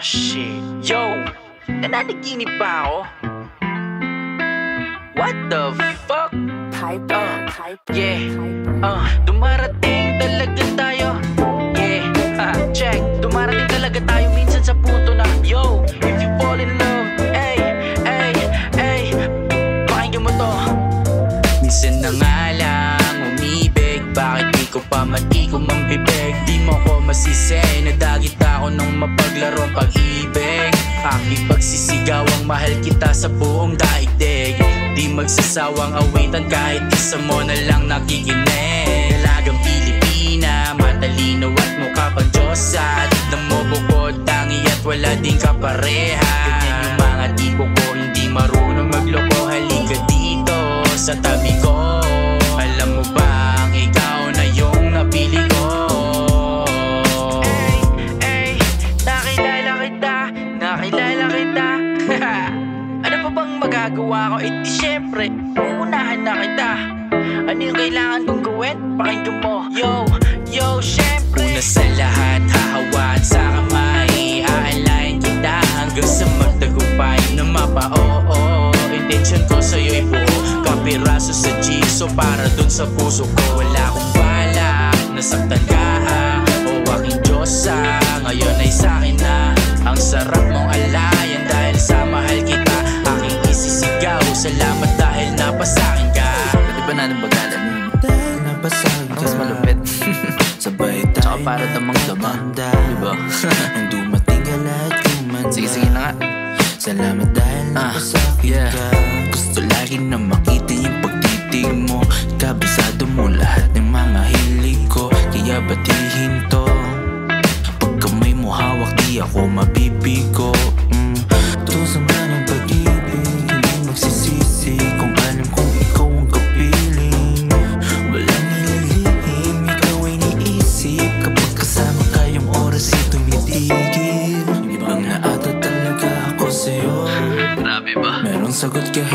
Shit. Yo, nananaginip pa ako? What the fuck? Yeah, dumarating talaga tayo. Yeah, check. Dumarating talaga tayo minsan sa punto na, yo, if you fall in love, pakinggan mo to. Minsan na nga lang umibig, bakit di ko pa mag-ikom ang bibig? Di mo ko masisi, nadagit ako nung mapaglarong pag-ibig. Aking pagsisigaw ang mahal kita sa buong daigdig. Di magsasawang awitan kahit isa mo na lang nakikinig. Dalagang Pilipina, matalino at mukha pang Diyosa. Tignan mo bukod tangi at wala ding kapareha. Ganyan yung mga tipo ko, hindi marunong magloko. Halika dito sa tabi ko. Alam mo bang ikaw na yung napili ko? Nakilala kita. Ano pa bang magagawa ko? Eh di syempre, uunahan na kita. Ano yung kailangan kong gawin? Pakinggan mo. Yo, syempre. Una sa lahat, hahawaan sa kamay. Aalayin kita hanggang sa magtagumpay na mapa-oo. Intention ko sa'yo'y buo, kapiraso sa jigsaw para dun sa puso ko. Wala akong balak, nasaktan ka o aking Diyosa. Ngayon ay sa'kin na ang sarap mong alayan. Dahil sa mahal kita, aking isisigaw. Salamat dahil napasakin ka. Pwede ba natin bagalan? Dahil napasakin ka. Mas malupit. Sabay tayo. Tsaka para damang-dama, diba? Nang dumating ka lahat kumanda. Sige na nga. Salamat dahil napasakin ka. Gusto lagi na makita yung pagtitig mo. Kabisado mo lahat ng mga hilig ko. Kaya batihin to. Kamay mo hawak, di ako mabibigo. Tusa man ang pag-ibig, hindi magsisisi. Kung alam kong ikaw ang kapiling, walang nililihim, ikaw ay niisip. Kapag kasama kayong oras ay tumitigil. Ibang na ata talaga ako sa'yo. Grabe ba? Merong sagot kahit